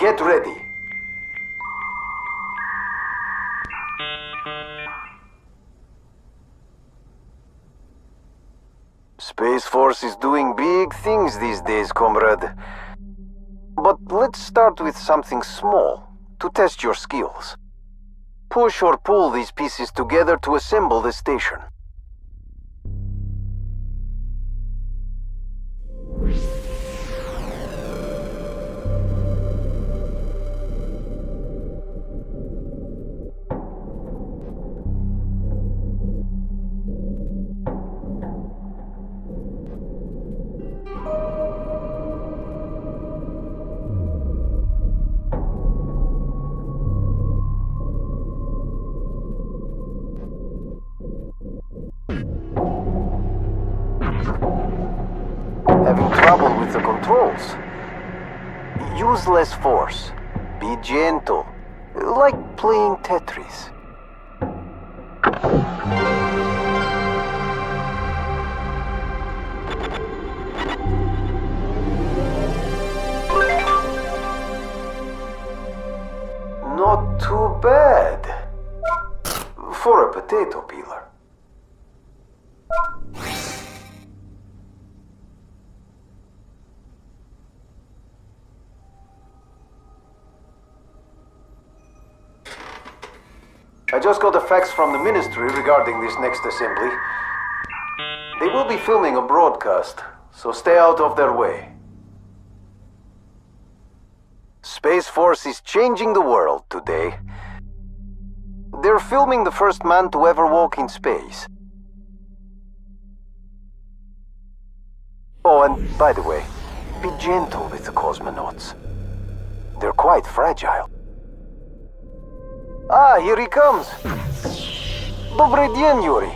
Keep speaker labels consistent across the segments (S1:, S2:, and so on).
S1: Get ready. Space Force is doing big things these days, comrade. But let's start with something small, to test your skills. Push or pull these pieces together to assemble the station. Having trouble with the controls? Use less force. Be gentle. Like playing Tetris. Not too bad. For a potato peeler. I just got a fax from the ministry regarding this next assembly. They will be filming a broadcast, so stay out of their way. Space Force is changing the world today. They're filming the first man to ever walk in space. Oh, and by the way, be gentle with the cosmonauts. They're quite fragile. Ah, here he comes. Добрый день, Yuri.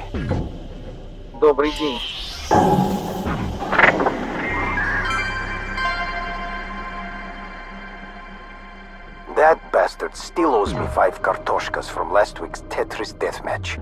S2: Добрый день.
S1: That bastard still owes me 5 kartoshkas from last week's Tetris deathmatch.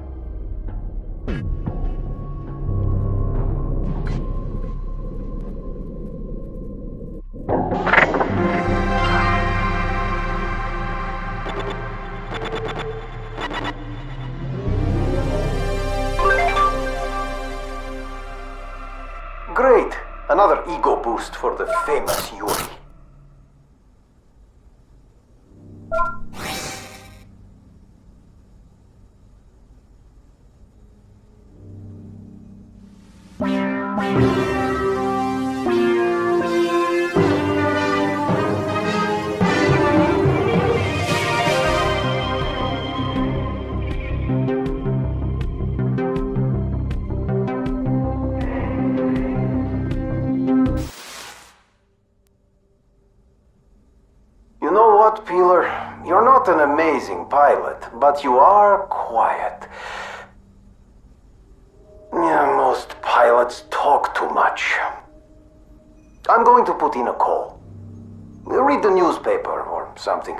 S1: Great! Another ego boost for the famous Yuri. You know what, Peeler? You're not an amazing pilot, but you are quiet. Yeah, most pilots talk too much. I'm going to put in a call. Read the newspaper or something.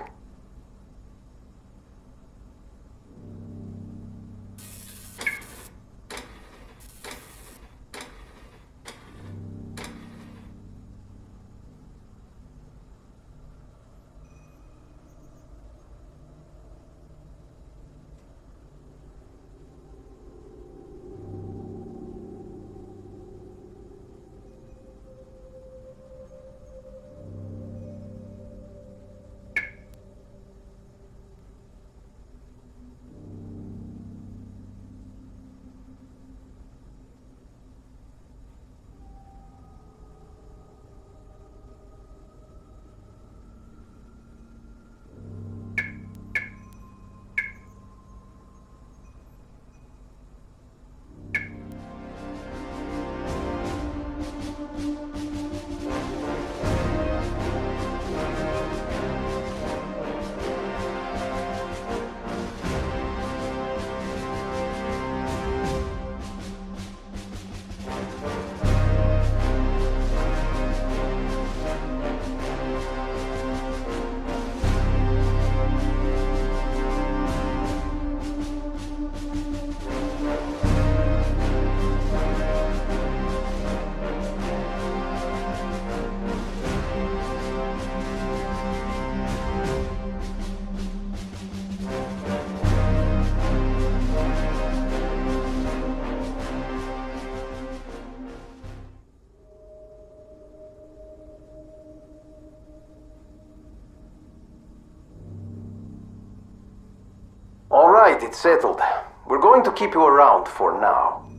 S1: Alright, it's settled. We're going to keep you around for now.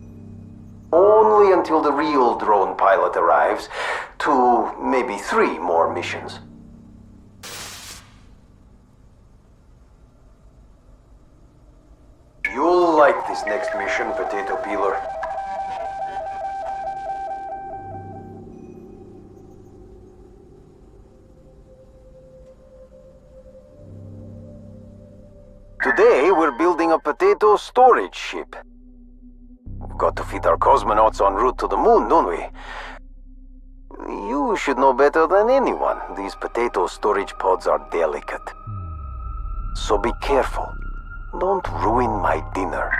S1: Only until the real drone pilot arrives. 2, maybe 3 more missions. You'll like this next mission, Potato Peeler. Today, we're building a potato storage ship. We've got to fit our cosmonauts en route to the moon, don't we? You should know better than anyone. These potato storage pods are delicate. So be careful. Don't ruin my dinner.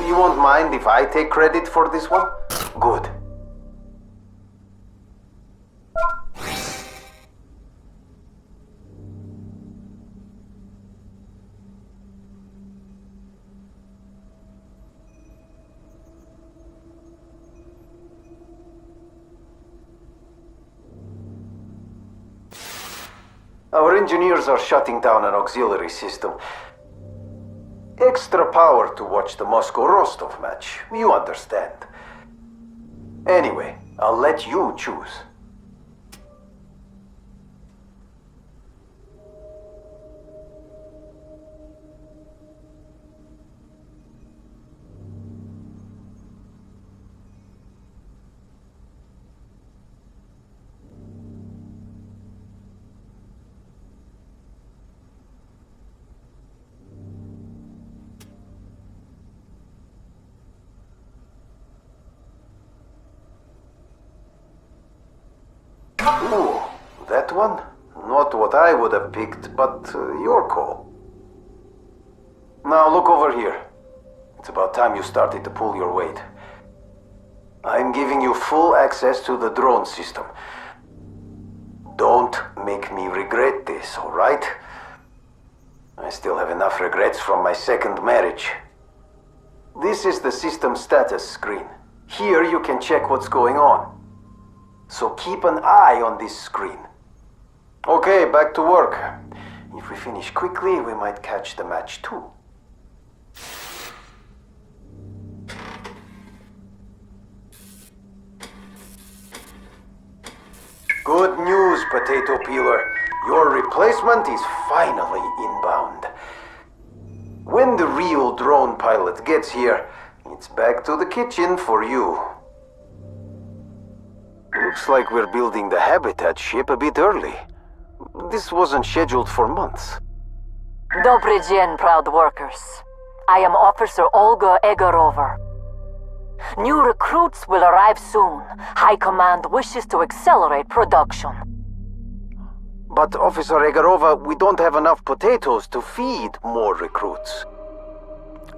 S1: You won't mind if I take credit for this one? Good. Our engineers are shutting down an auxiliary system. Extra power to watch the Moscow-Rostov match. You understand. Anyway, I'll let you choose. Ooh, that one? Not what I would have picked, but your call. Now look over here. It's about time you started to pull your weight. I'm giving you full access to the drone system. Don't make me regret this, alright? I still have enough regrets from my second marriage. This is the system status screen. Here you can check what's going on. So keep an eye on this screen. Okay, back to work. If we finish quickly, we might catch the match too. Good news, Potato Peeler. Your replacement is finally inbound. When the real drone pilot gets here, it's back to the kitchen for you. Looks like we're building the habitat ship a bit early. This wasn't scheduled for months.
S3: Dobry dzień, proud workers. I am Officer Olga Egorova. New recruits will arrive soon. High Command wishes to accelerate production.
S1: But, Officer Egorova, we don't have enough potatoes to feed more recruits.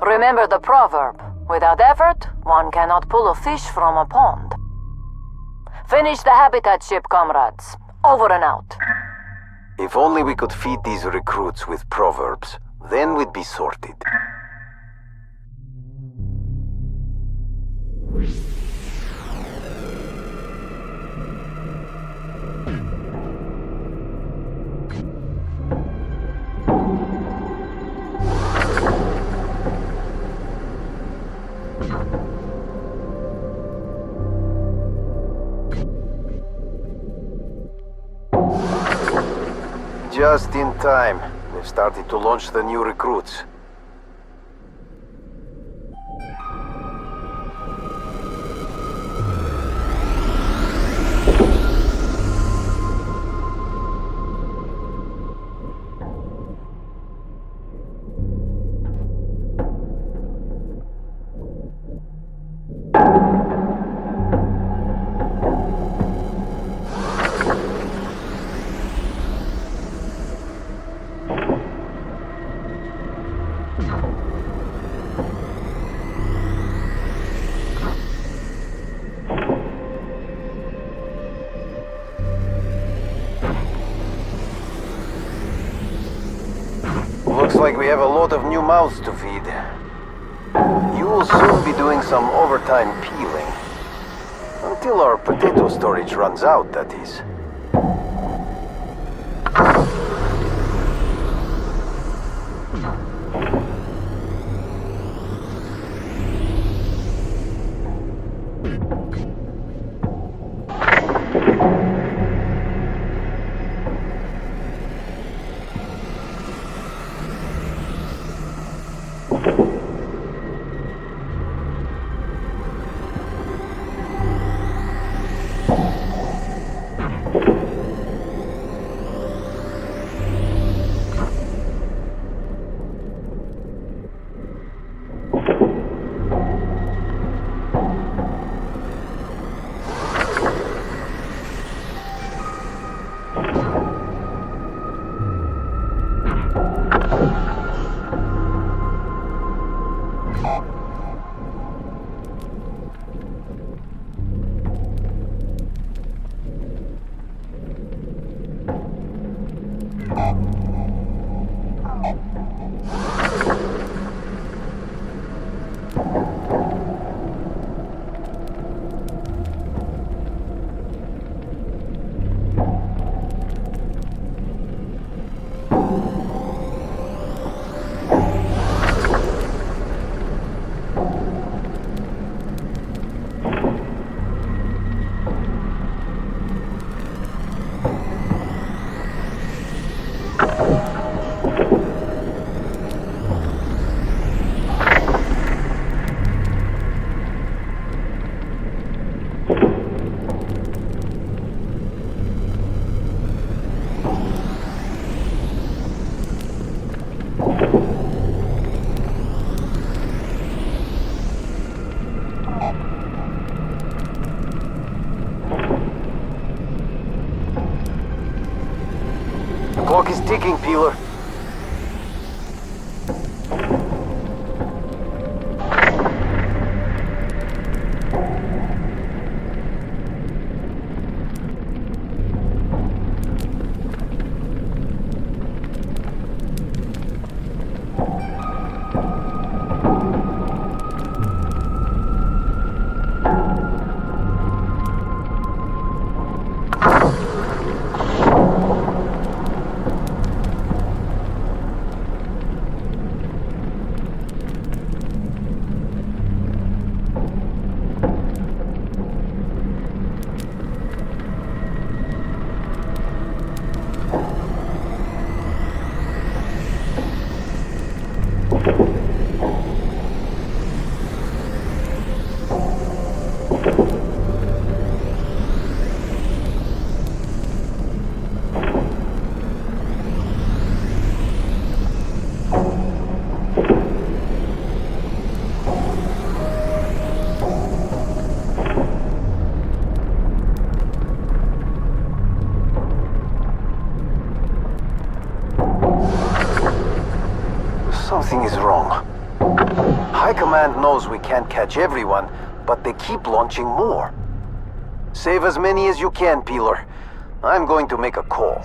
S3: Remember the proverb, without effort, one cannot pull a fish from a pond. Finish the habitat ship, comrades. Over and out.
S1: If only we could feed these recruits with proverbs, then we'd be sorted. Just in time. They've started to launch the new recruits. Looks like we have a lot of new mouths to feed. You will soon be doing some overtime peeling. Until our potato storage runs out, that is. Something is wrong. High Command knows we can't catch everyone, but they keep launching more. Save as many as you can, Peeler. I'm going to make a call.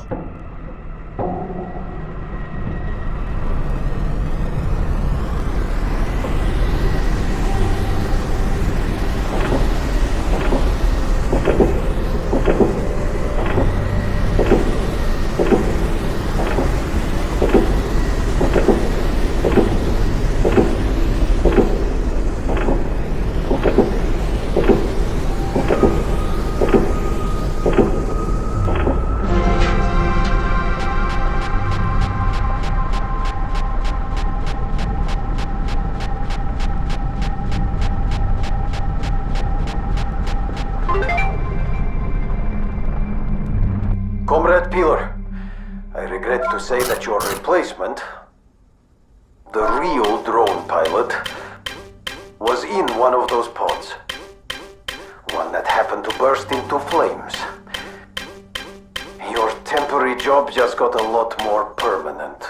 S1: Comrade Peeler, I regret to say that your replacement, the real drone pilot, was in one of those pods. One that happened to burst into flames. Your temporary job just got a lot more permanent.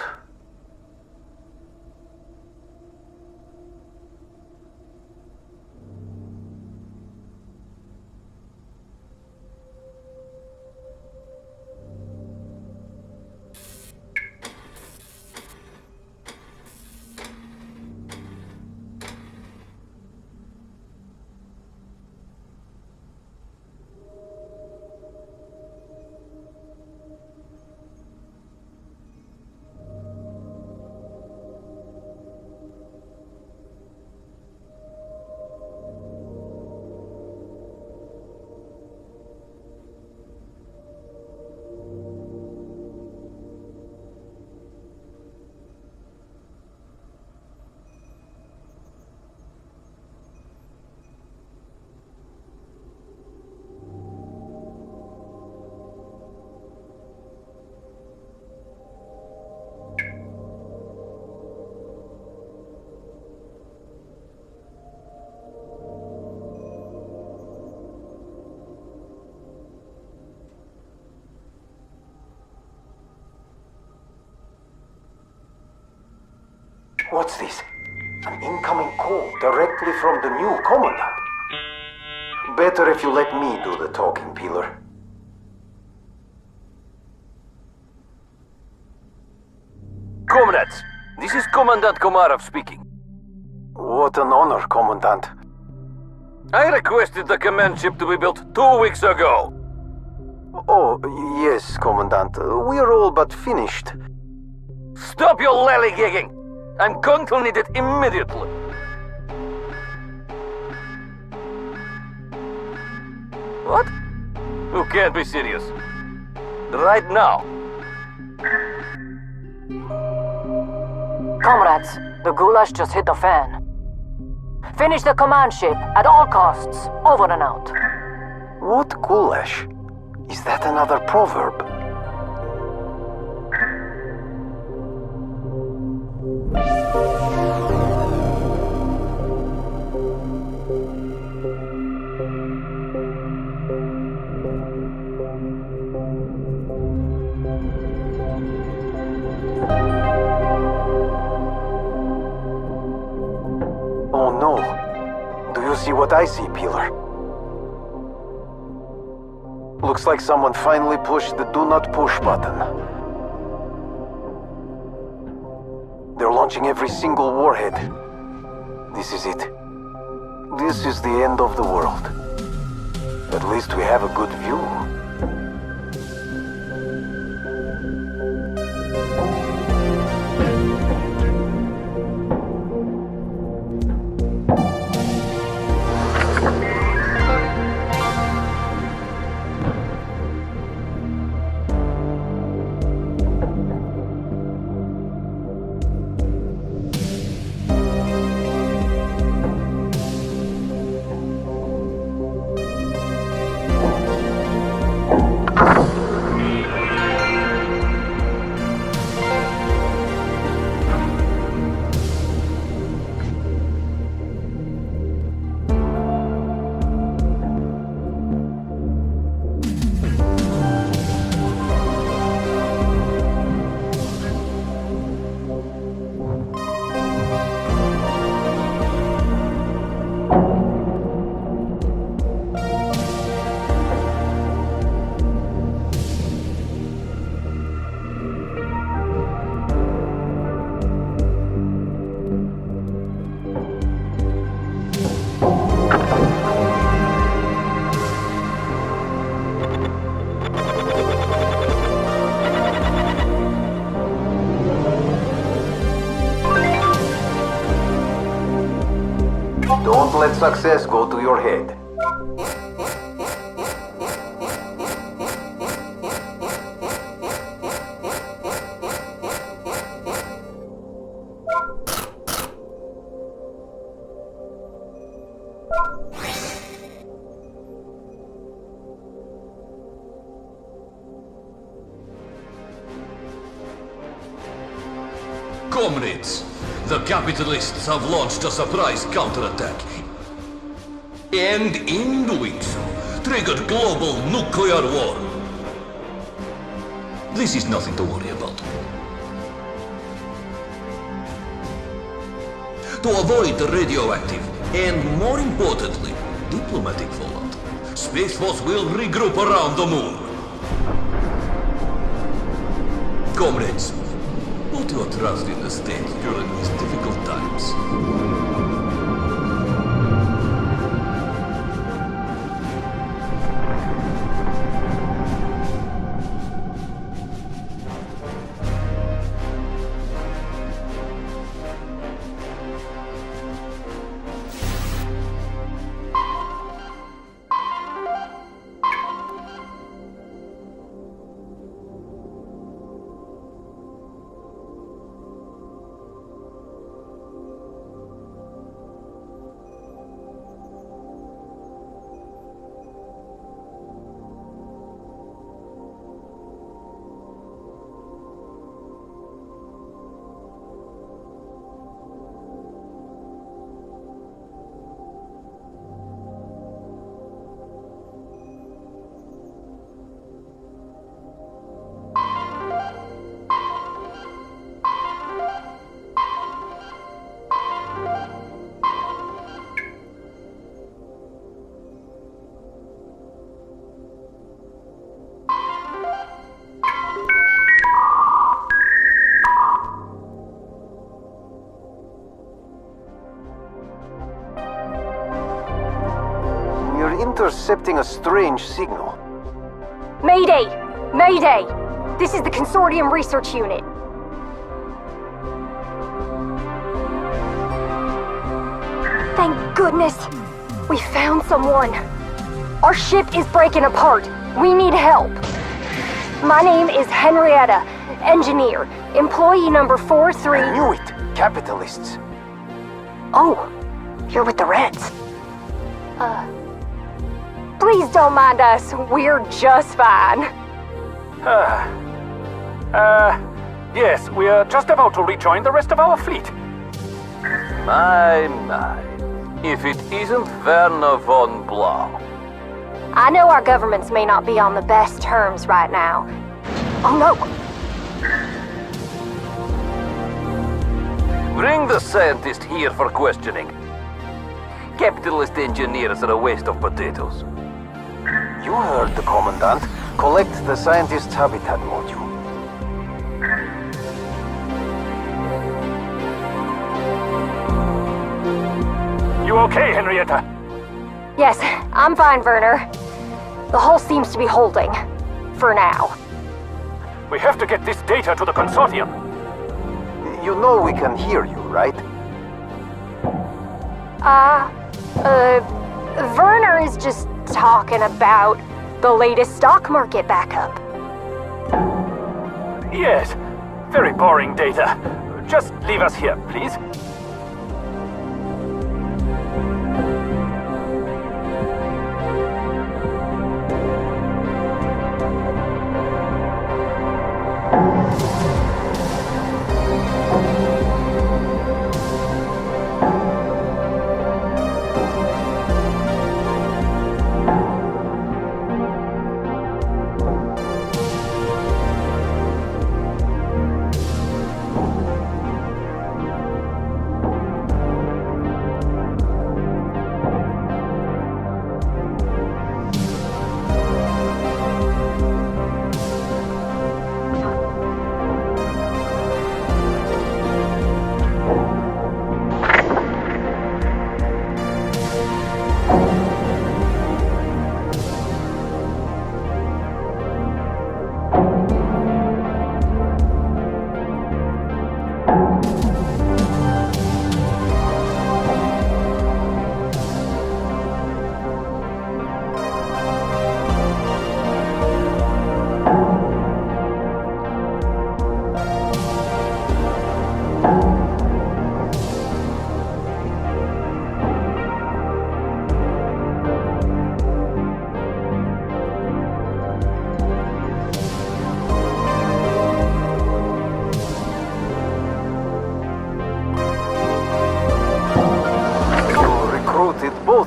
S1: What's this? An incoming call directly from the new commandant. Better if you let me do the talking, Peeler.
S4: Comrades, this is Commandant Komarov speaking.
S1: What an honor, Commandant.
S4: I requested the command ship to be built 2 weeks ago.
S1: Oh, yes, Commandant. We're all but finished.
S4: Stop your lollygagging! I'm going to need it immediately. What? You can't be serious. Right now.
S3: Comrades, the goulash just hit the fan. Finish the command ship at all costs. Over and out.
S1: What goulash? Is that another proverb? Oh no. Do you see what I see, Peeler? Looks like someone finally pushed the do not push button. They're launching every single warhead. This is it. This is the end of the world. At least we have a good view. Don't let success go to your head.
S5: Comrades, the capitalists have launched a surprise counterattack. And in doing so, triggered global nuclear war. This is nothing to worry about. To avoid the radioactive and, more importantly, diplomatic fallout, Space Force will regroup around the moon. Comrades, put your trust in the state during these difficult times.
S1: Intercepting a strange signal.
S6: Mayday! Mayday! This is the Consortium Research Unit. Thank goodness! We found someone. Our ship is breaking apart. We need help. My name is Henrietta, engineer, employee number 43...
S1: I knew it! Capitalists.
S6: Oh, you're with the Reds. Please don't mind us. We're just fine.
S2: Yes, we are just about to rejoin the rest of our fleet.
S4: My. If it isn't Werner von Blau.
S6: I know our governments may not be on the best terms right now. Oh no!
S4: Bring the scientist here for questioning. Capitalist engineers are a waste of potatoes.
S1: You heard the Commandant. Collect the scientist's habitat module.
S2: You okay, Henrietta?
S6: Yes, I'm fine, Werner. The hull seems to be holding. For now.
S2: We have to get this data to the Consortium.
S1: You know we can hear you, right?
S6: Werner is just talking about the latest stock market backup.
S2: Yes, very boring data. Just leave us here, please.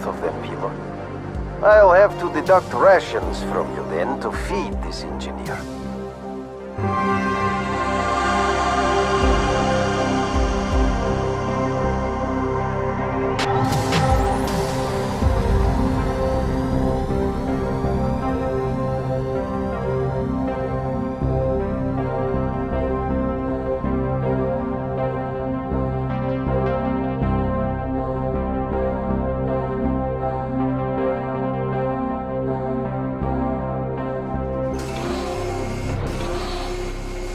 S1: of them, Pilot. I'll have to deduct rations from you then to feed this engineer.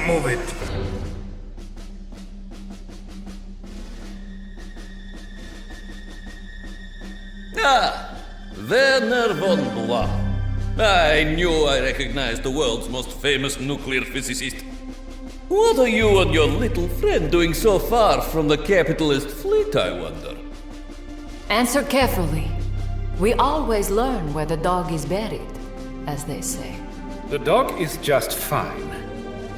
S7: Move it.
S5: Ah, Werner von Blois. I knew I recognized the world's most famous nuclear physicist. What are you and your little friend doing so far from the capitalist fleet, I wonder?
S3: Answer carefully. We always learn where the dog is buried, as they say.
S7: The dog is just fine.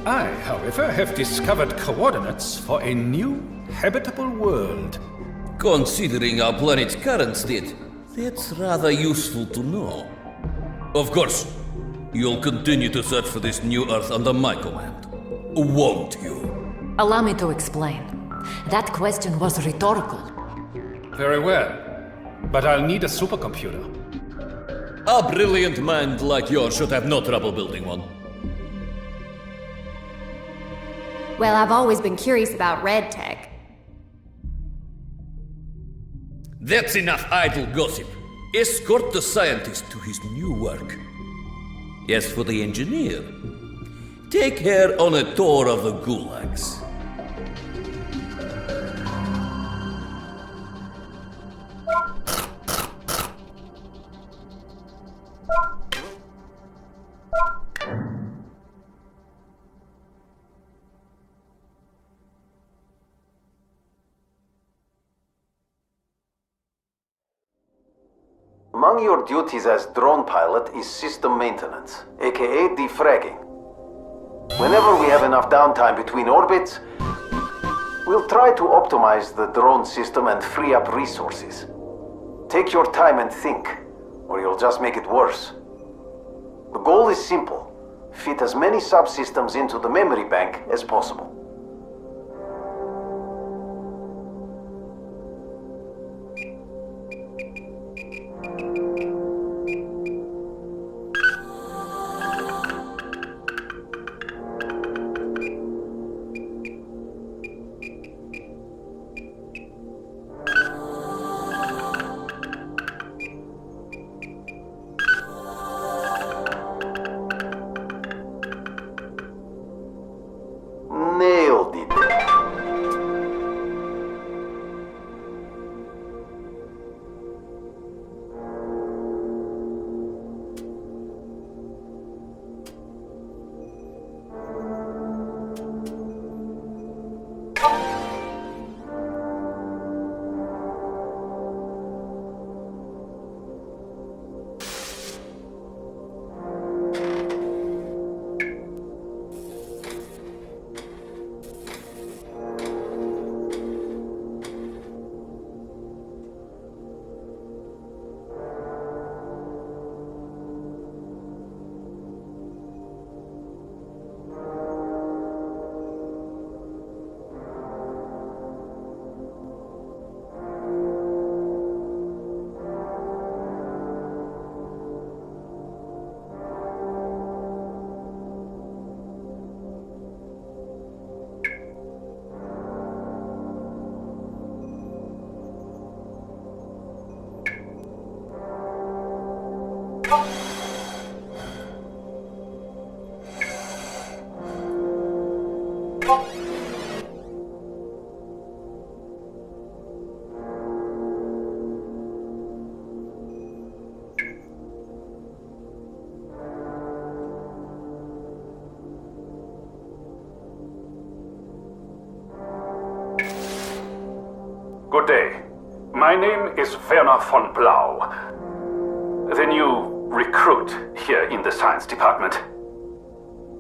S7: I, however, have discovered coordinates for a new habitable world.
S5: Considering our planet's current state, that's rather useful to know. Of course, you'll continue to search for this new Earth under my command, won't you?
S3: Allow me to explain. That question was rhetorical.
S7: Very well, but I'll need a supercomputer.
S5: A brilliant mind like yours should have no trouble building one.
S8: Well, I've always been curious about red tech.
S5: That's enough idle gossip. Escort the scientist to his new work. As for the engineer, take her on a tour of the gulags.
S1: Among your duties as drone pilot is system maintenance, aka defragging. Whenever we have enough downtime between orbits, we'll try to optimize the drone system and free up resources. Take your time and think, or you'll just make it worse. The goal is simple: fit as many subsystems into the memory bank as possible. Nailed it.
S2: Good day. My name is Werner von Blau, the new recruit here in the science department.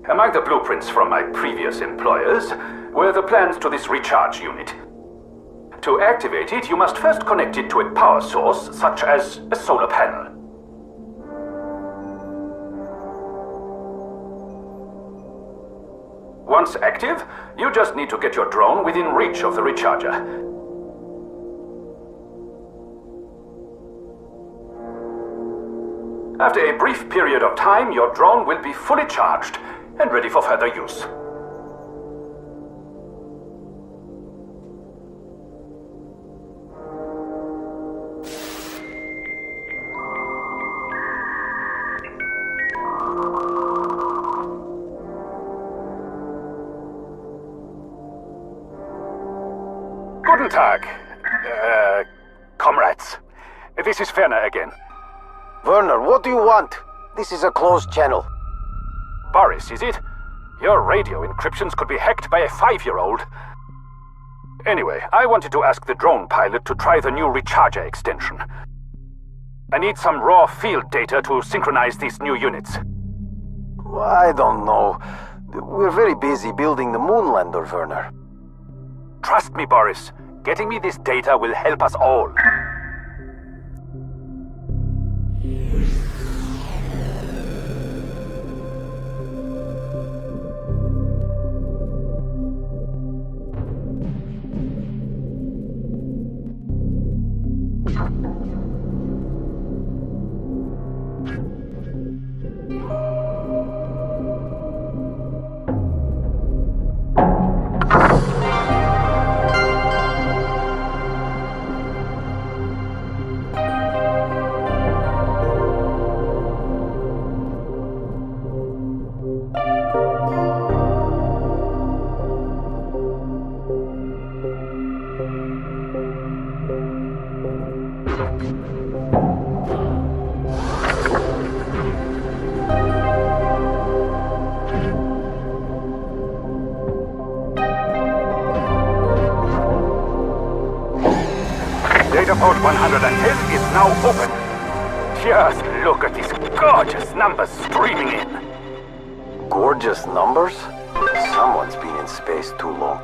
S2: Among the blueprints from my previous employers were the plans to this recharge unit. To activate it, you must first connect it to a power source, such as a solar panel. Once active, you just need to get your drone within reach of the recharger. After a brief period of time, your drone will be fully charged and ready for further use. Guten Tag, comrades. This is Werner again.
S1: Werner, what do you want? This is a closed channel.
S2: Boris, is it? Your radio encryptions could be hacked by a 5-year-old. Anyway, I wanted to ask the drone pilot to try the new recharger extension. I need some raw field data to synchronize these new units.
S1: I don't know. We're very busy building the moonlander, Werner.
S2: Trust me, Boris. Getting me this data will help us all. Data port 110 is now open. Just look at these gorgeous numbers streaming in.
S1: Gorgeous numbers? Someone's been in space too long.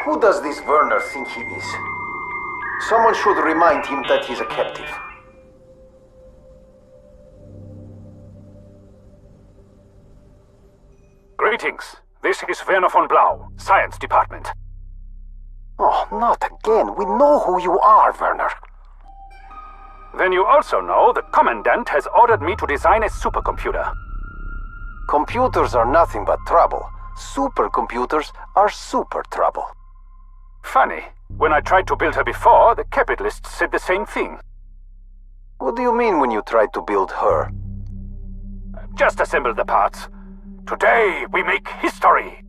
S1: Who does this Werner think he is? Someone should remind him that he's a captive.
S2: Greetings. This is Werner von Blau, Science Department.
S1: Oh, not again. We know who you are, Werner.
S2: Then you also know the Commandant has ordered me to design a supercomputer.
S1: Computers are nothing but trouble. Supercomputers are super trouble.
S2: Funny. When I tried to build her before, the capitalists said the same thing.
S1: What do you mean when you tried to build her?
S2: Just assemble the parts. Today, we make history.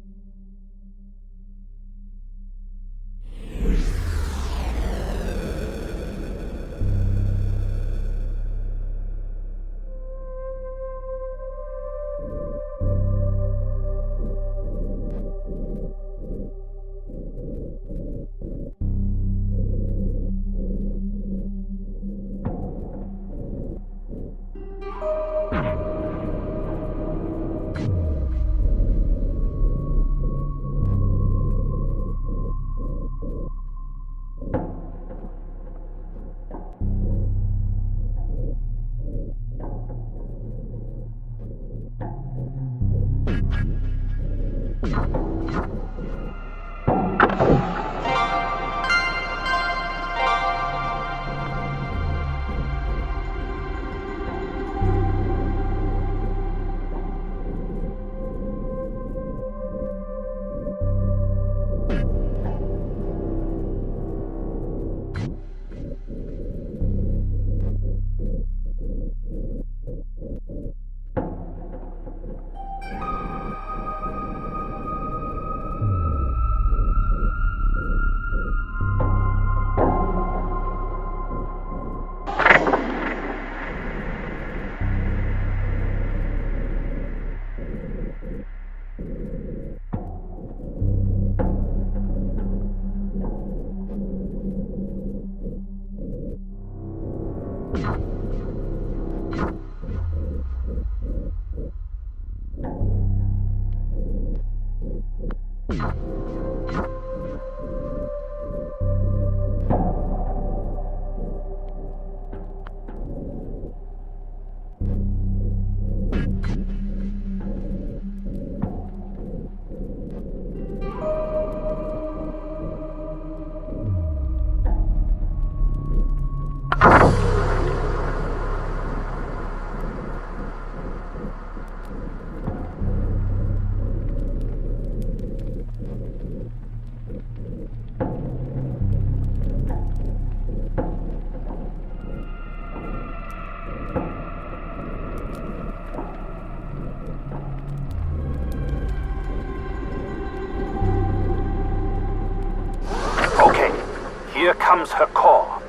S2: Here comes her core.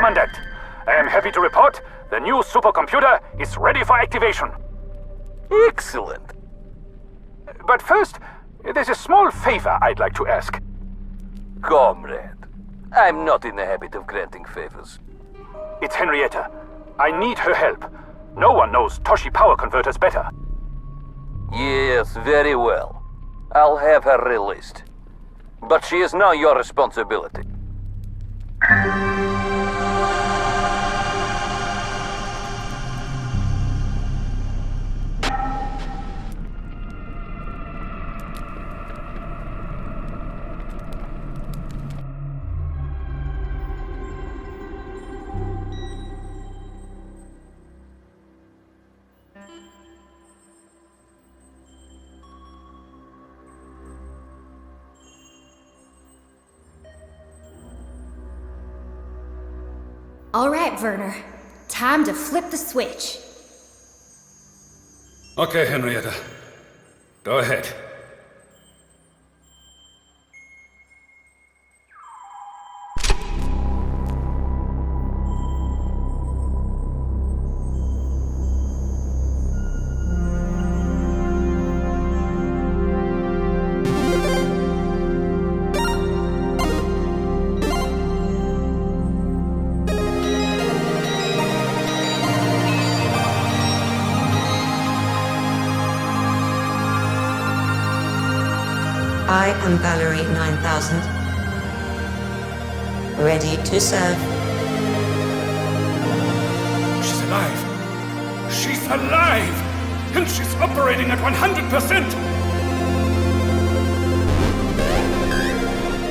S2: Commandant, I am happy to report the new supercomputer is ready for activation.
S4: Excellent.
S2: But first, there's a small favor I'd like to ask.
S4: Comrade, I'm not in the habit of granting favors.
S2: It's Henrietta. I need her help. No one knows Toshi power converters better.
S4: Yes, very well. I'll have her released. But she is now your responsibility.
S8: All right, Werner. Time to flip the switch.
S7: Okay, Henrietta. Go ahead.
S9: I am Valerie 9000. Ready to serve.
S7: She's alive! She's alive! And she's operating at 100%!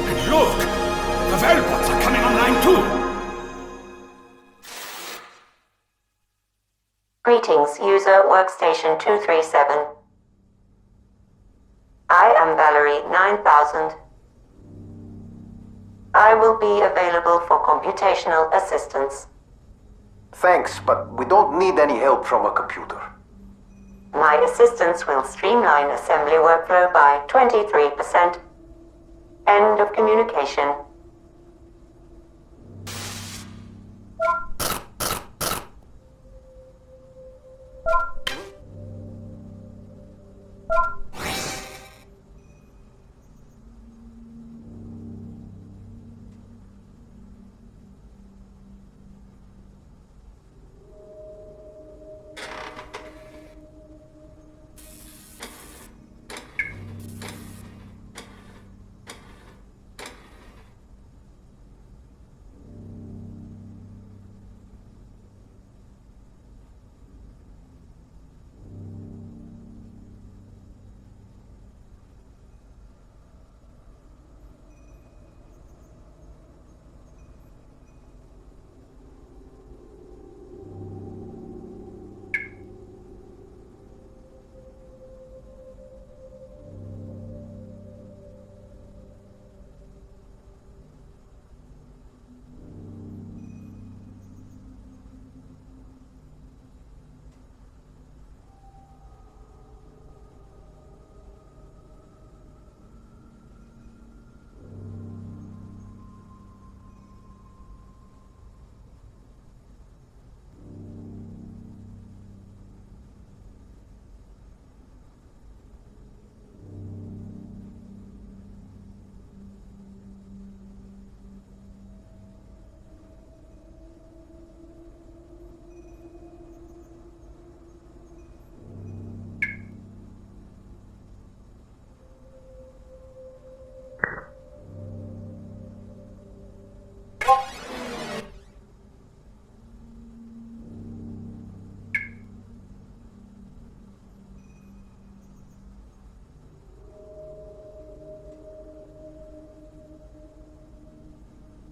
S7: And look! The Velbots are coming online too!
S9: Greetings, user workstation 237. I am Valerie 9000. I will be available for computational assistance.
S1: Thanks, but we don't need any help from a computer.
S9: My assistance will streamline assembly workflow by 23%. End of communication.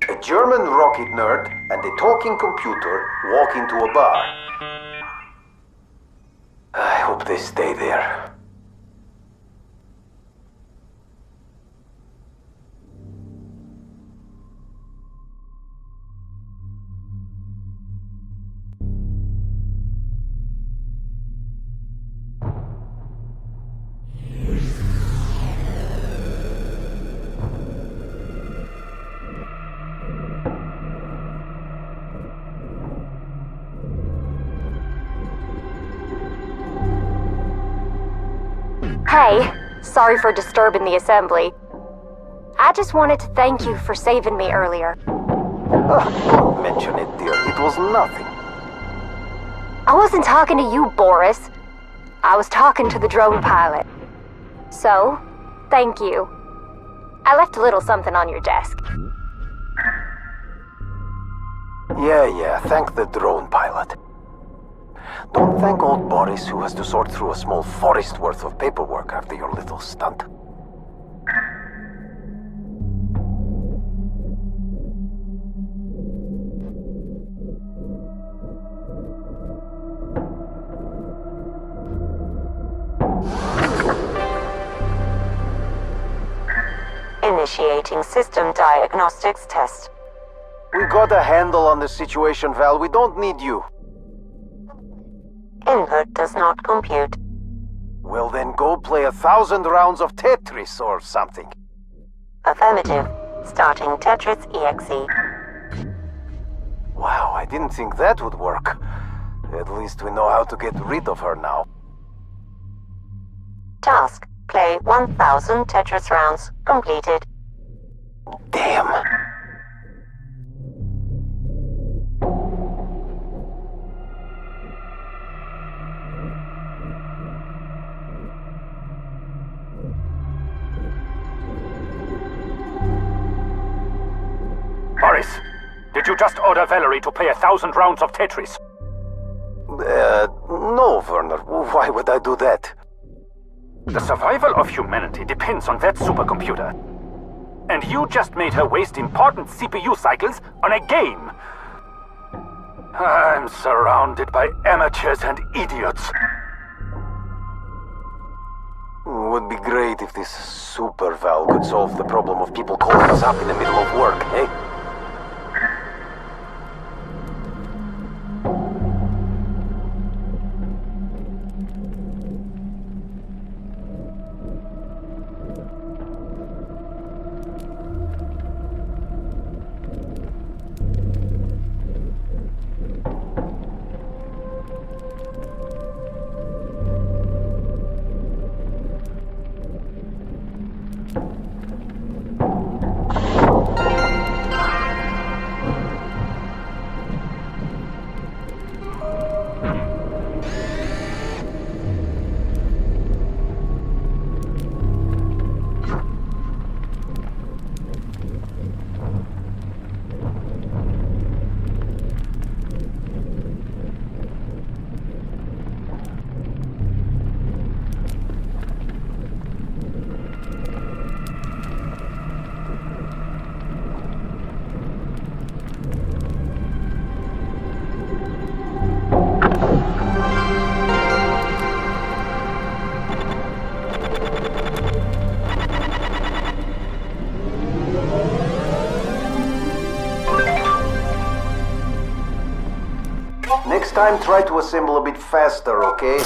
S1: A German rocket nerd and a talking computer walk into a bar. I hope they stay there.
S6: Hey, sorry for disturbing the assembly. I just wanted to thank you for saving me earlier.
S1: Don't mention it, dear. It was nothing.
S6: I wasn't talking to you, Boris. I was talking to the drone pilot. So, thank you. I left a little something on your desk.
S1: Yeah, thank the drone pilot. Don't thank old Boris, who has to sort through a small forest worth of paperwork after your little stunt.
S9: Initiating system diagnostics test.
S1: We got a handle on the situation, Val. We don't need you.
S9: Input does not compute.
S1: Well, then go play 1,000 rounds of Tetris or something.
S9: Affirmative. Starting Tetris EXE.
S1: Wow, I didn't think that would work. At least we know how to get rid of her now.
S9: Task. Play 1,000 Tetris rounds. Completed.
S1: Damn.
S2: Boris, did you just order Valerie to play 1,000 rounds of Tetris?
S1: No, Werner. Why would I do that?
S2: The survival of humanity depends on that supercomputer. And you just made her waste important CPU cycles on a game. I'm surrounded by amateurs and idiots.
S1: Would be great if this super Val could solve the problem of people calling us up in the middle of work, eh? time, try to assemble a bit faster, okay?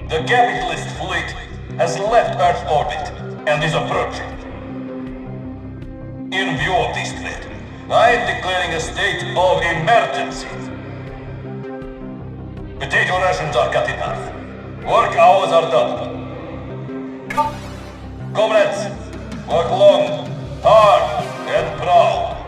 S10: The capitalist fleet has left Earth's orbit and is approaching. In view of this threat, I am declaring a state of emergency. Potato rations are cut in half. Work hours are done. Comrades, work long, hard, and proud.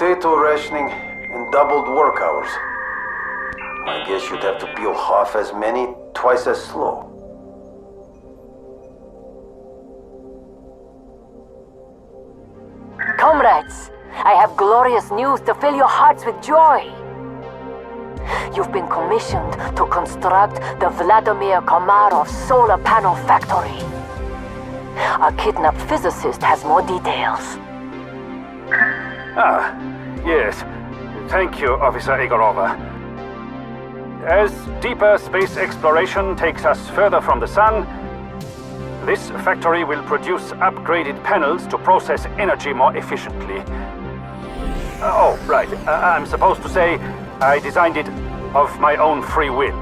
S1: potato rationing and doubled work hours. I guess you'd have to peel half as many, twice as slow.
S3: Comrades, I have glorious news to fill your hearts with joy. You've been commissioned to construct the Vladimir Komarov solar panel factory. Our kidnapped physicist has more details.
S2: Ah, yes. Thank you, Officer Egorova. As deeper space exploration takes us further from the sun, this factory will produce upgraded panels to process energy more efficiently. Oh, right. I'm supposed to say I designed it of my own free will.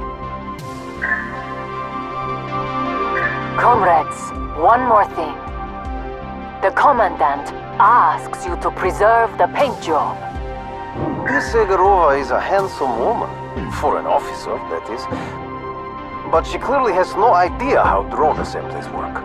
S3: Comrades, one more thing. The Commandant asks you to preserve the paint job.
S1: Miss Egorova is a handsome woman. For an officer, that is. But she clearly has no idea how drone assemblies work.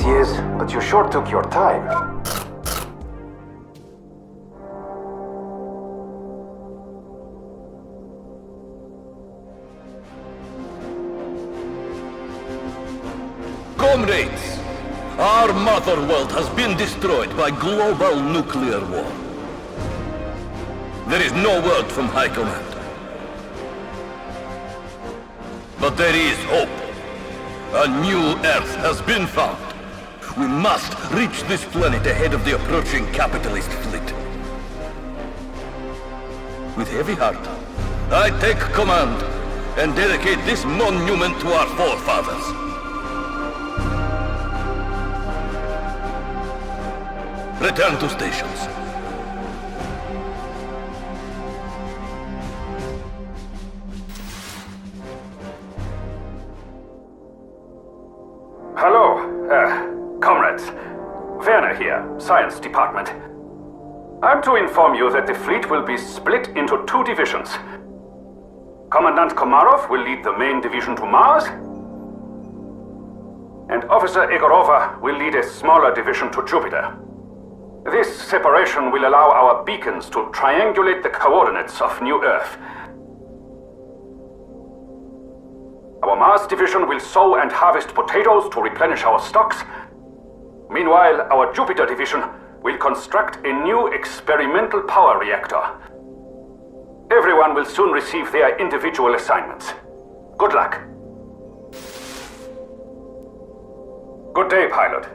S1: Yes, but you sure took your time.
S5: Comrades, our mother world has been destroyed by global nuclear war. There is no word from High Command. But there is hope. A new Earth has been found. We must reach this planet ahead of the approaching capitalist fleet. With heavy heart, I take command and dedicate this monument to our forefathers. Return to stations.
S2: Hello, comrades. Werner here, Science Department. I'm to inform you that the fleet will be split into two divisions. Commandant Komarov will lead the main division to Mars, and Officer Egorova will lead a smaller division to Jupiter. This separation will allow our beacons to triangulate the coordinates of New Earth. Our Mars division will sow and harvest potatoes to replenish our stocks. Meanwhile, our Jupiter division will construct a new experimental power reactor. Everyone will soon receive their individual assignments. Good luck. Good day, pilot.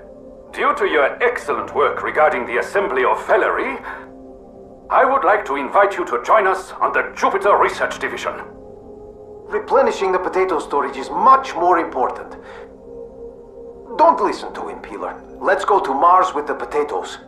S2: Due to your excellent work regarding the assembly of Valerie, I would like to invite you to join us on the Jupiter Research Division.
S1: Replenishing the potato storage is much more important. Don't listen to him, Peeler. Let's go to Mars with the potatoes.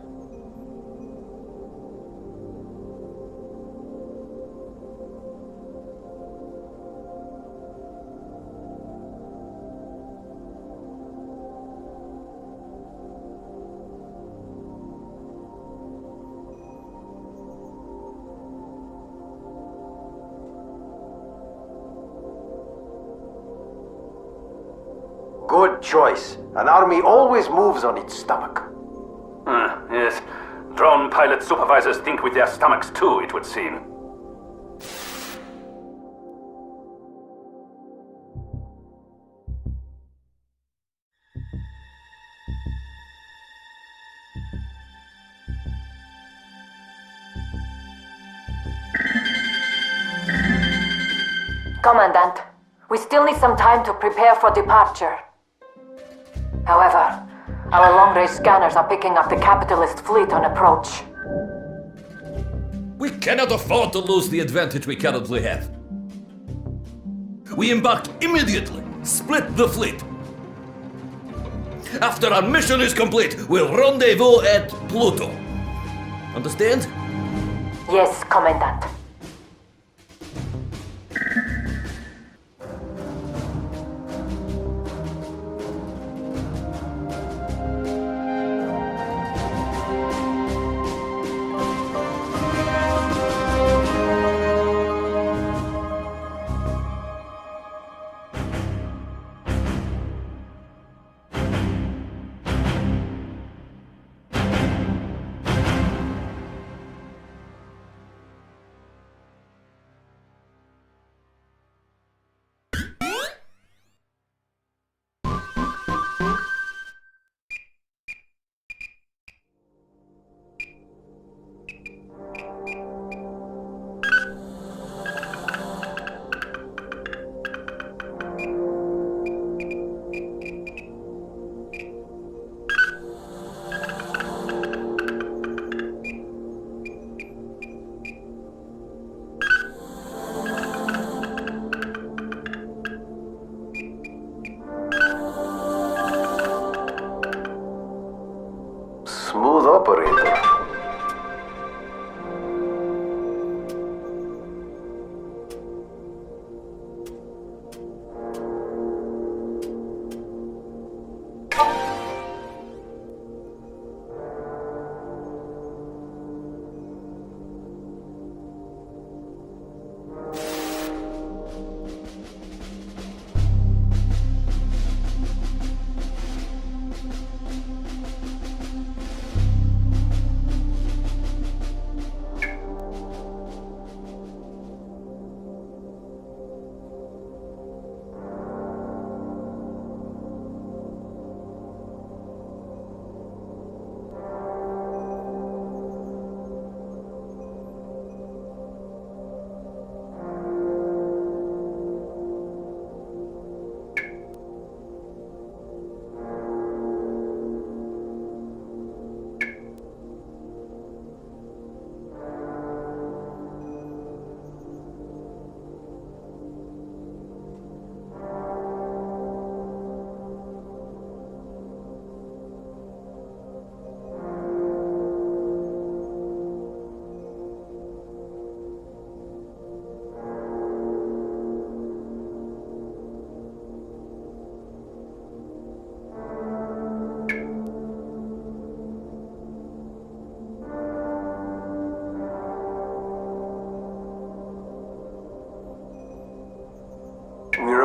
S1: Good choice. An army always moves on its stomach.
S2: Yes. Drone pilot supervisors think with their stomachs too, it would seem.
S3: Commandant, we still need some time to prepare for departure. However, our long-range scanners are picking up the capitalist fleet on approach.
S5: We cannot afford to lose the advantage we currently have. We embark immediately. Split the fleet. After our mission is complete, we'll rendezvous at Pluto. Understand?
S3: Yes, Commandant.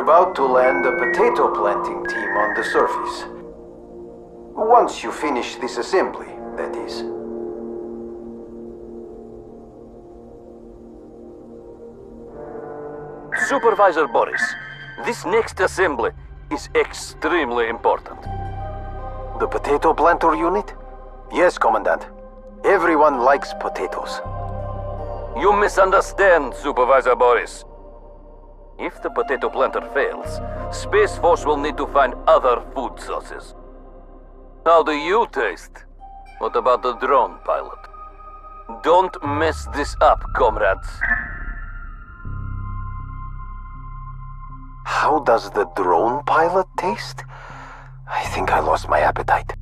S1: about to land a potato planting team on the surface. Once you finish this assembly, that is.
S4: Supervisor Boris, this next assembly is extremely important.
S1: The potato planter unit? Yes, Commandant. Everyone likes potatoes.
S4: You misunderstand, Supervisor Boris. If the potato planter fails, Space Force will need to find other food sources. How do you taste? What about the drone pilot? Don't mess this up, comrades.
S1: How does the drone pilot taste? I think I lost my appetite.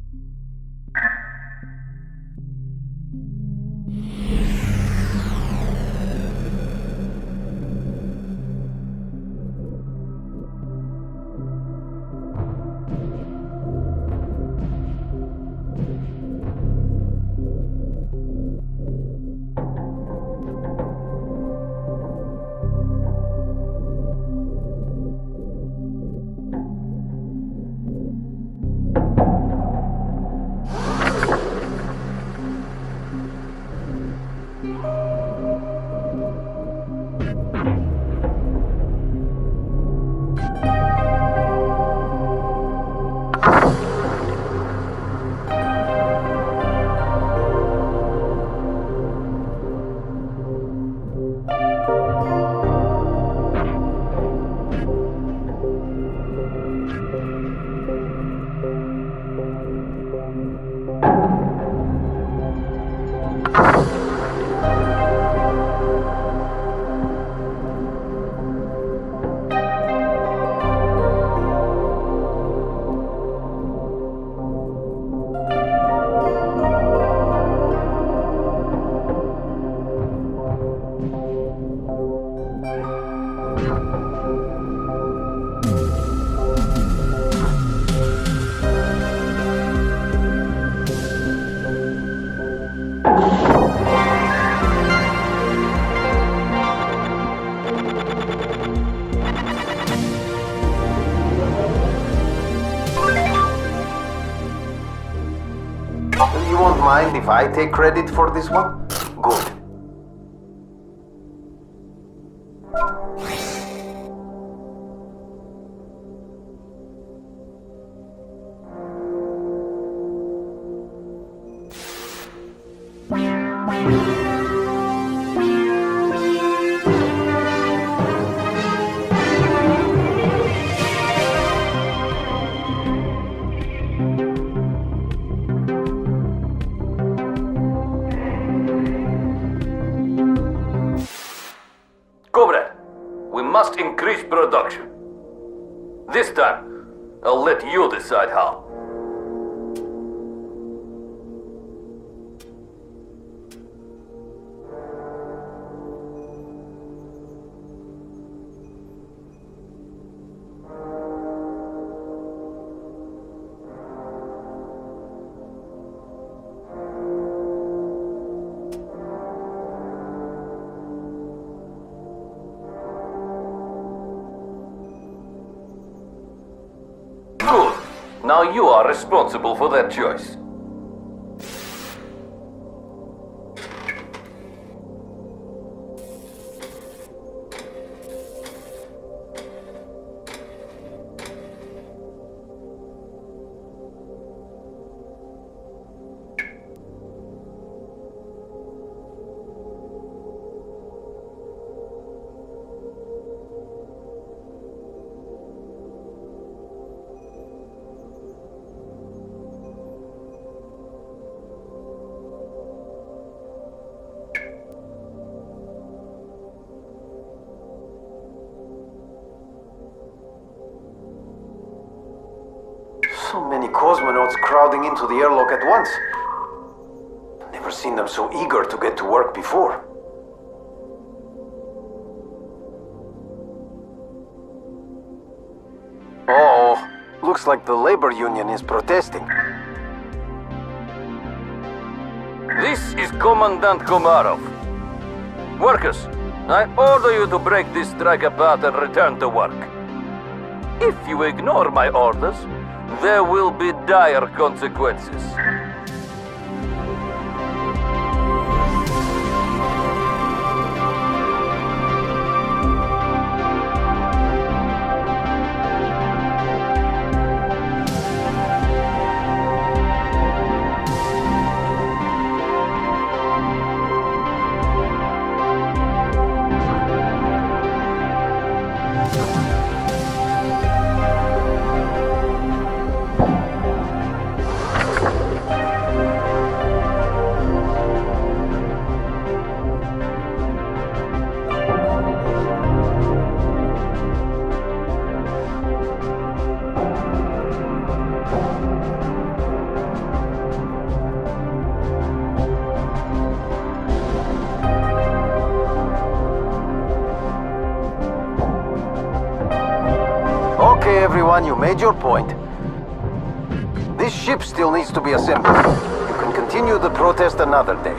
S1: You won't mind if I take credit for this one? Good.
S4: Comrade, we must increase production. This time, I'll let you decide how. Good. Now you are responsible for that choice.
S1: So many cosmonauts crowding into the airlock at once. Never seen them so eager to get to work before. Oh, looks like the labor union is protesting.
S4: This is Commandant Komarov. Workers, I order you to break this strike apart and return to work. If you ignore my orders, there will be dire consequences.
S1: Okay, everyone, you made your point. This ship still needs to be assembled. You can continue the protest another day.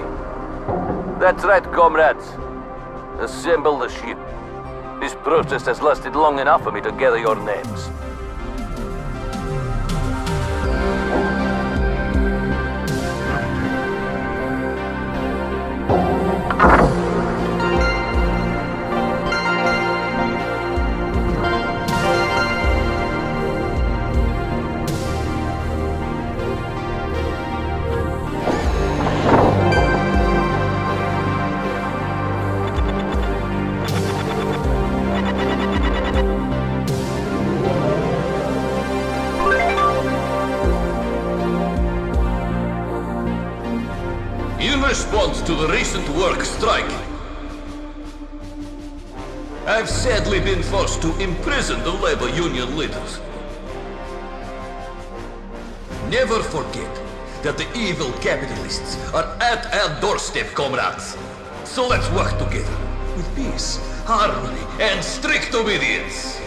S4: That's right, comrades. Assemble the ship. This protest has lasted long enough for me to gather your names.
S5: In response to the recent work strike, I've sadly been forced to imprison the labor union leaders. Never forget that the evil capitalists are at our doorstep, comrades. So let's work together with peace, harmony, and strict obedience.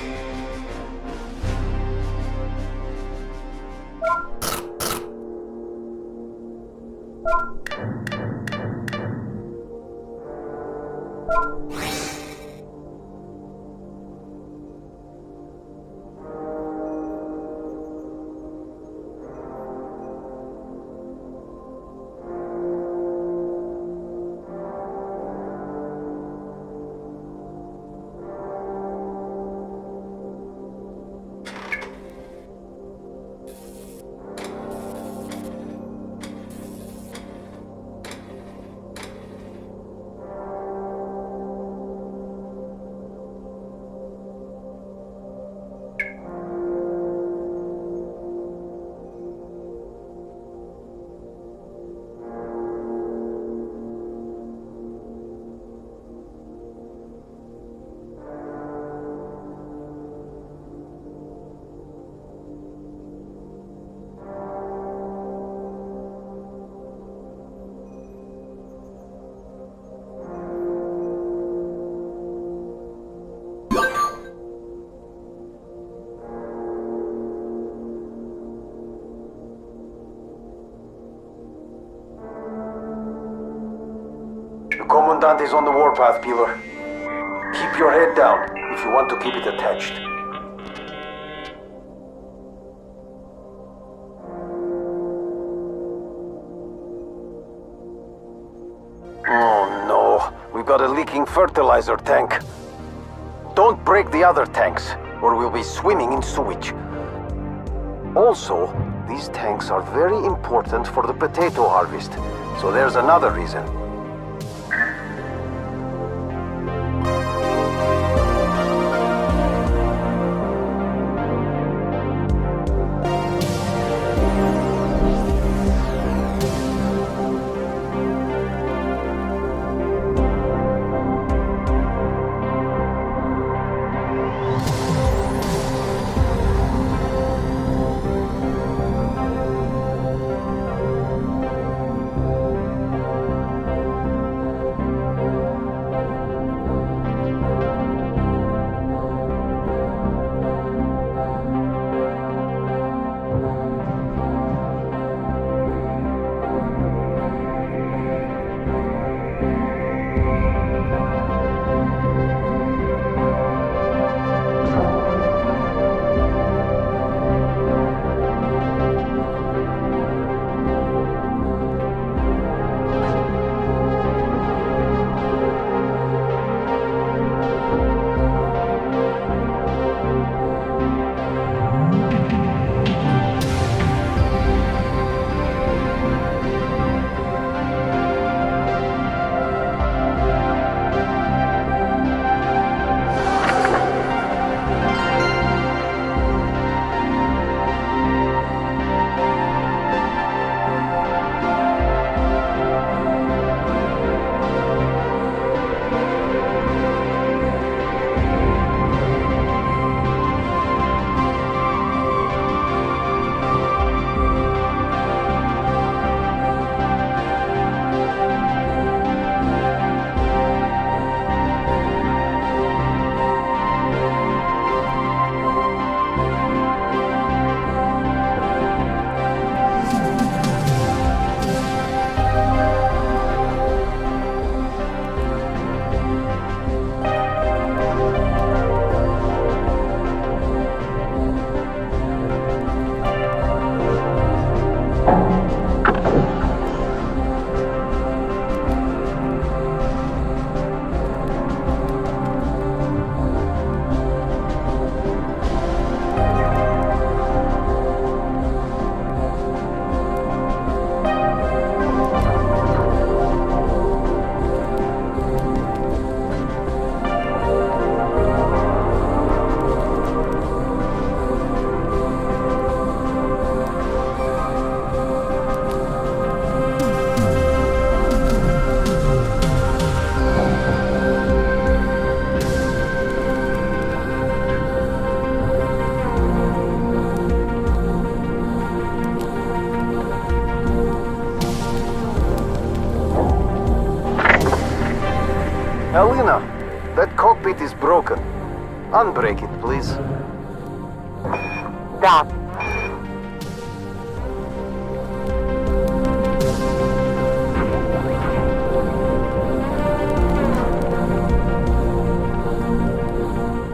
S1: The Commandant is on the warpath, Peeler. Keep your head down if you want to keep it attached. Oh no, we've got a leaking fertilizer tank. Don't break the other tanks, or we'll be swimming in sewage. Also, these tanks are very important for the potato harvest, so there's another reason. it is broken. Unbreak it, please.
S3: Da.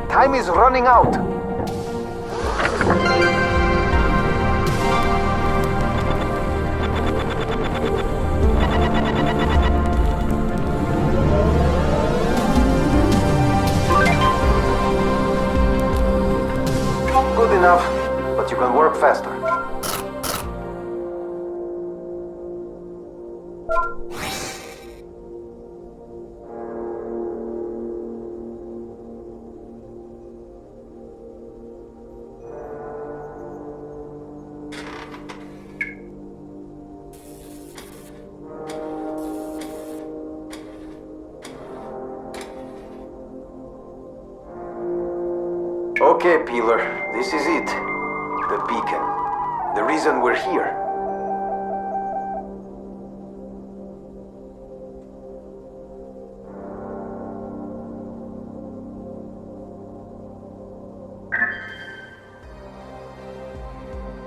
S1: Time is running out. Good enough, but you can work faster. Okay, Peeler, this is it. The beacon. The reason we're here.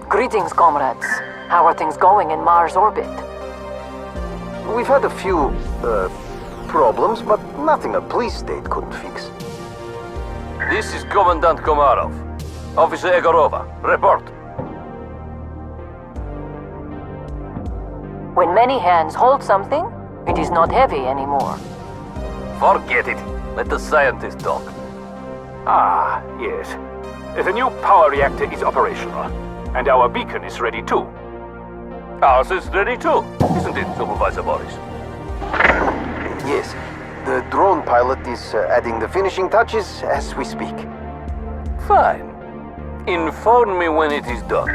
S3: Greetings, comrades. How are things going in Mars orbit?
S1: We've had a few, problems, but nothing a police state couldn't fix.
S4: This is Commandant Komarov. Officer Egorova, report.
S3: When many hands hold something, it is not heavy anymore.
S4: Forget it. Let the scientist talk.
S2: Ah, yes. The new power reactor is operational, and our beacon is ready too.
S4: Ours is ready too, isn't it, Supervisor Boris?
S1: Yes, the drone pilot is adding the finishing touches as we speak.
S4: Fine. Inform me when it is done.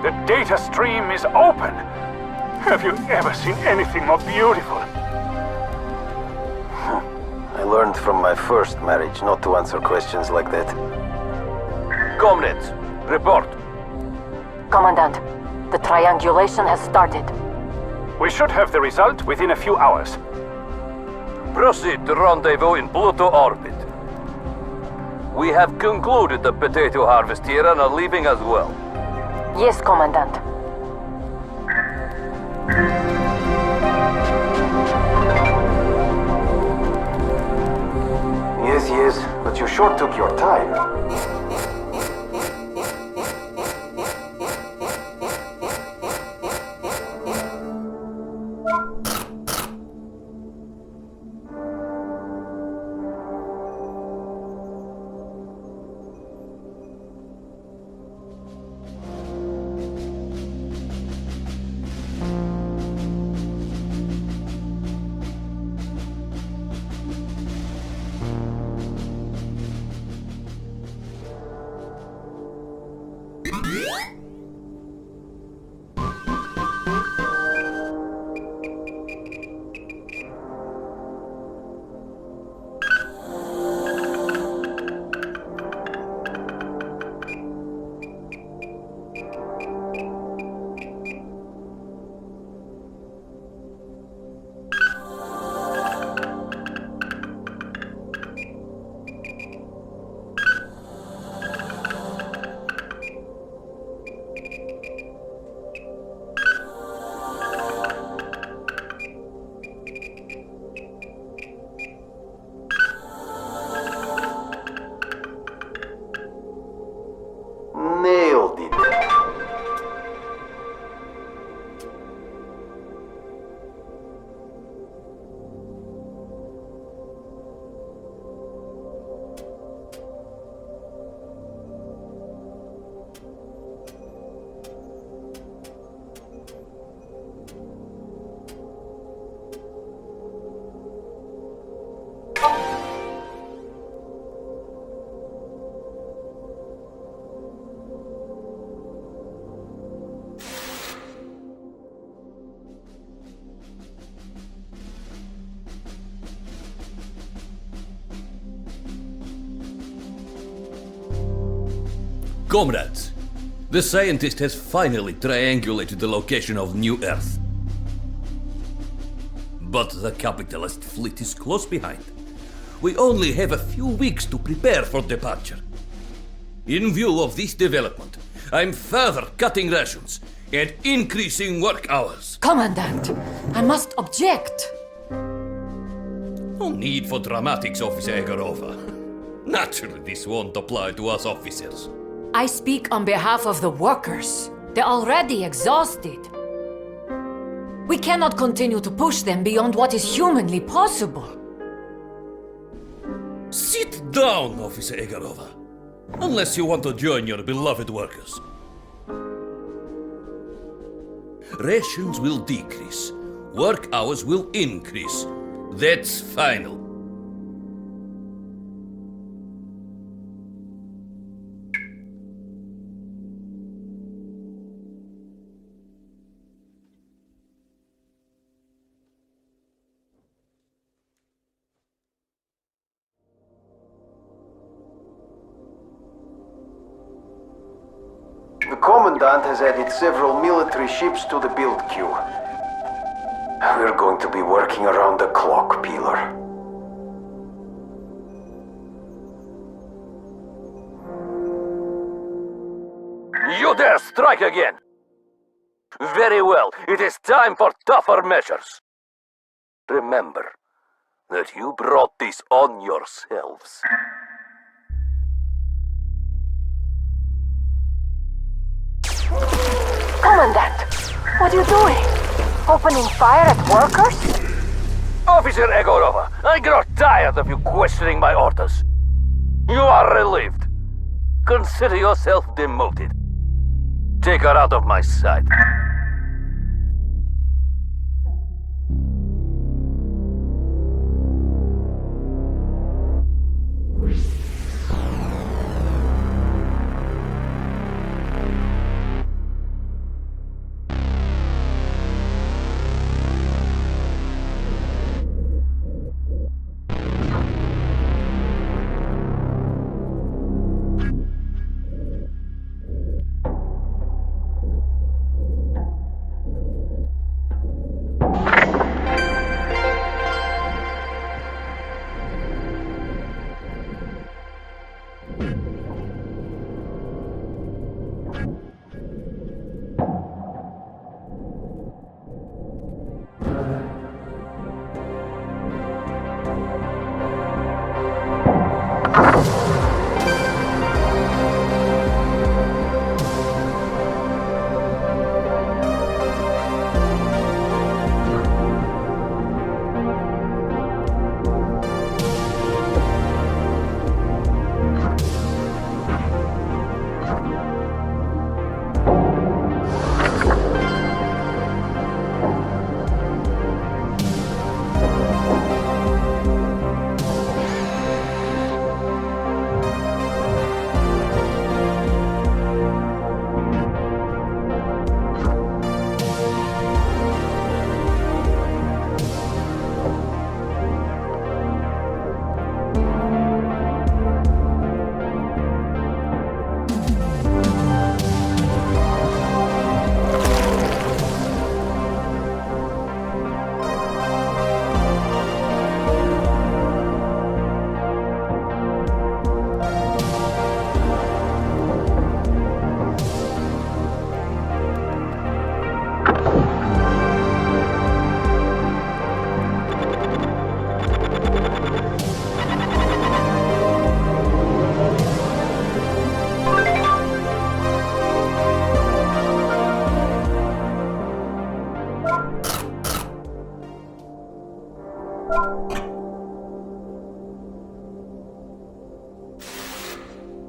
S2: The data stream is open. Have you ever seen anything more beautiful?
S1: I learned from my first marriage not to answer questions like that.
S4: Comrades, report.
S3: Commandant, the triangulation has started.
S2: We should have the result within a few hours.
S4: Proceed to rendezvous in Pluto orbit. We have concluded the potato harvest here and are leaving as well.
S3: Yes, Commandant.
S1: sure took your time. Nailed it.
S5: Comrades, the scientist has finally triangulated the location of New Earth. But the capitalist fleet is close behind. We only have a few weeks to prepare for departure. In view of this development, I'm further cutting rations and increasing work hours.
S3: Commandant, I must object.
S5: No need for dramatics, Officer Egorova. Naturally, this won't apply to us officers.
S3: I speak on behalf of the workers. They're already exhausted. We cannot continue to push them beyond what is humanly possible.
S5: Sit down, Officer Egorova. Unless you want to join your beloved workers. Rations will decrease. Work hours will increase. That's final.
S1: The Commandant has added several military ships to the build queue. We're going to be working around the clock, Peeler.
S4: You dare strike again! Very well, it is time for tougher measures. Remember that you brought this on yourselves.
S3: Commandant, what are you doing? Opening fire at workers?
S4: Officer Egorova, I grow tired of you questioning my orders. You are relieved. Consider yourself demoted. Take her out of my sight.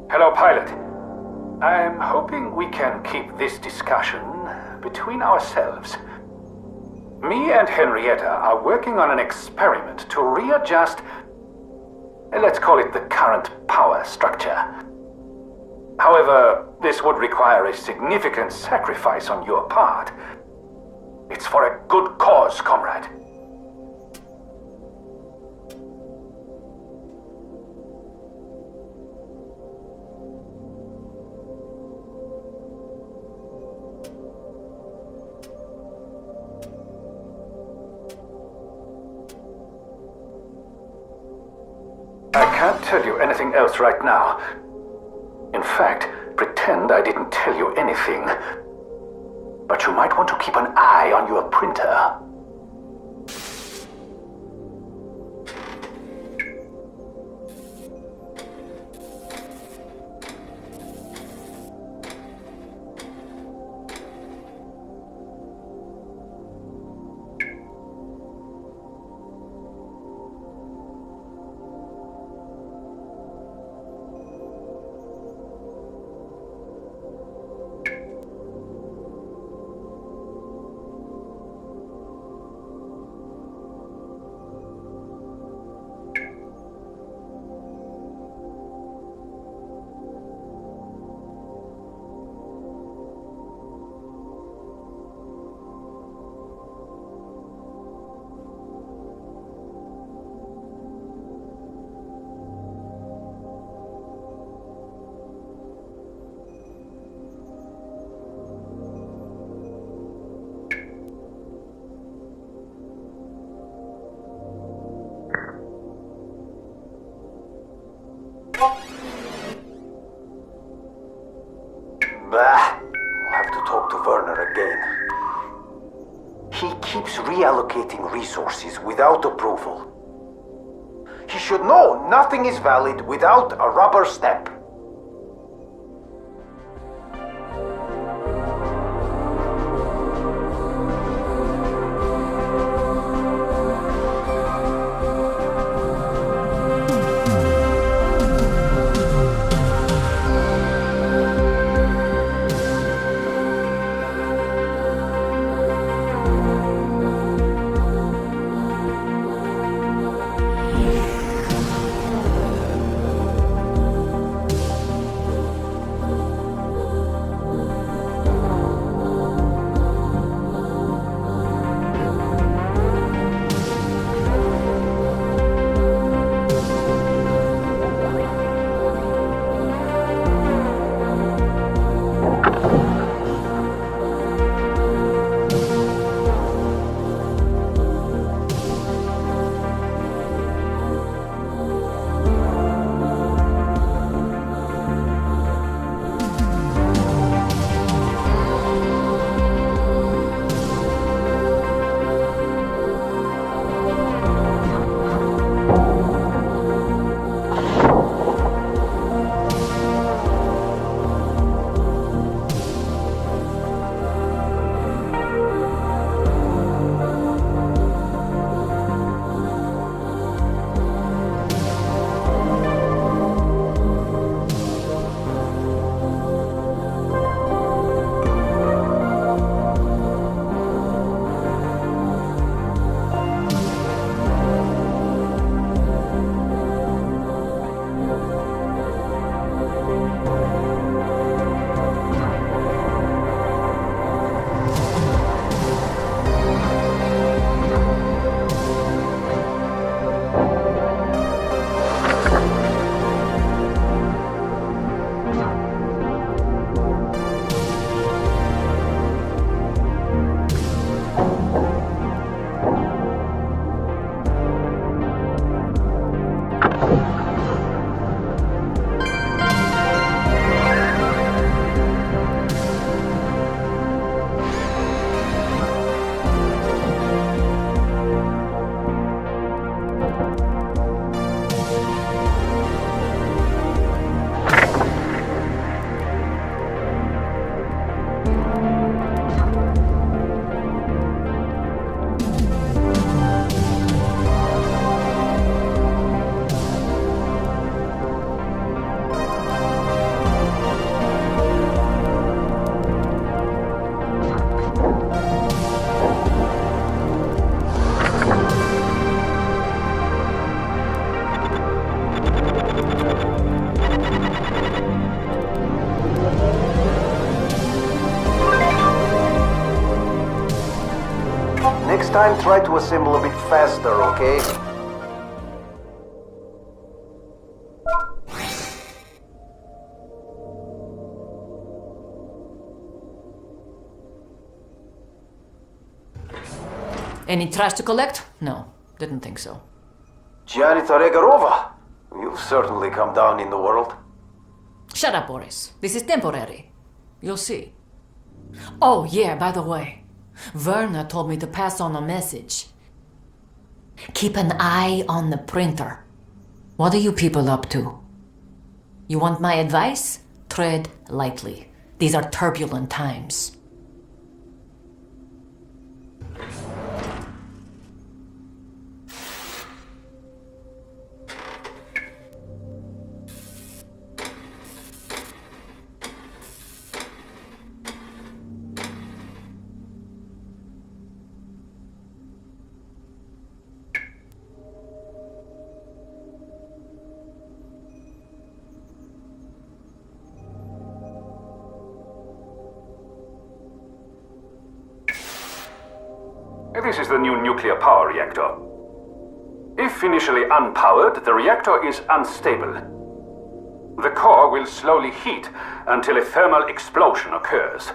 S2: Hello, pilot. I'm hoping we can keep this discussion between ourselves. Me and Henrietta are working on an experiment to readjust, let's call it the current power structure. However, this would require a significant sacrifice on your part. It's for a good cause, comrade. I can't tell you anything else right now. In fact, pretend I didn't tell you anything. But you might want to keep an eye on your printer.
S1: Bah! I'll have to talk to Werner again. He keeps reallocating resources without approval. He should know nothing is valid without a rubber stamp. time, try to assemble a bit faster, okay?
S3: Any trash to collect? No, didn't think so.
S1: Janitor Egorova, you've certainly come down in the world.
S3: Shut up, Boris. This is temporary. You'll see. Oh, yeah, by the way. Werner told me to pass on a message. Keep an eye on the printer. What are you people up to? You want my advice? Tread lightly. These are turbulent times.
S2: This is the new nuclear power reactor. If initially unpowered, the reactor is unstable. The core will slowly heat until a thermal explosion occurs.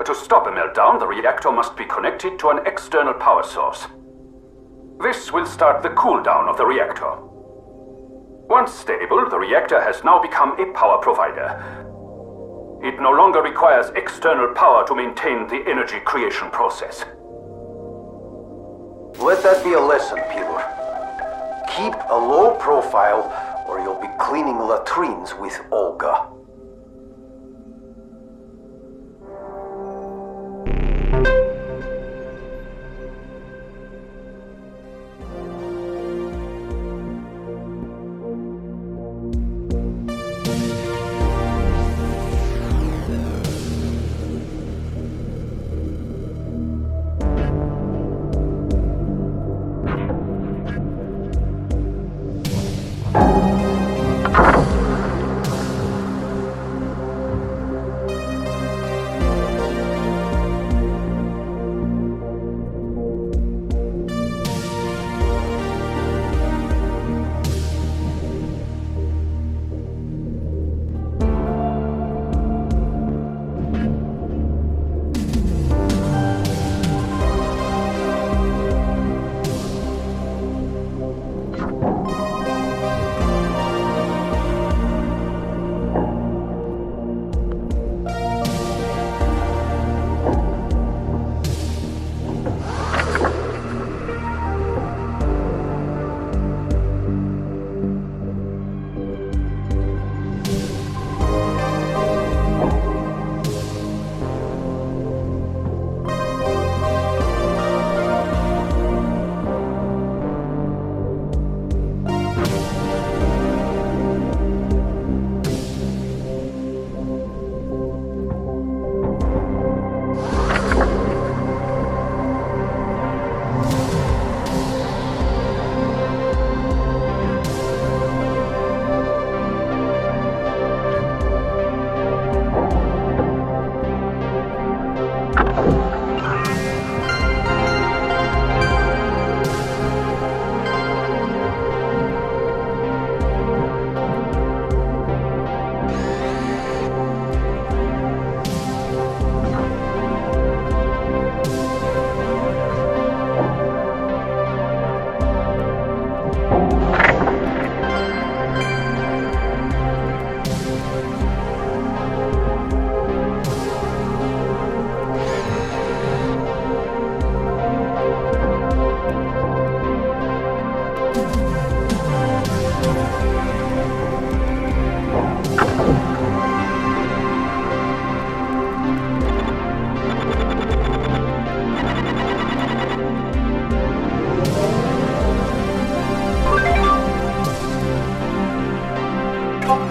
S2: To stop a meltdown, the reactor must be connected to an external power source. This will start the cooldown of the reactor. Once stable, the reactor has now become a power provider. It no longer requires external power to maintain the energy creation process.
S1: Let that be a lesson, Pilor. Keep a low profile, or you'll be cleaning latrines with Olga.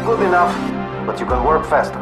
S1: Good enough, but you can work faster.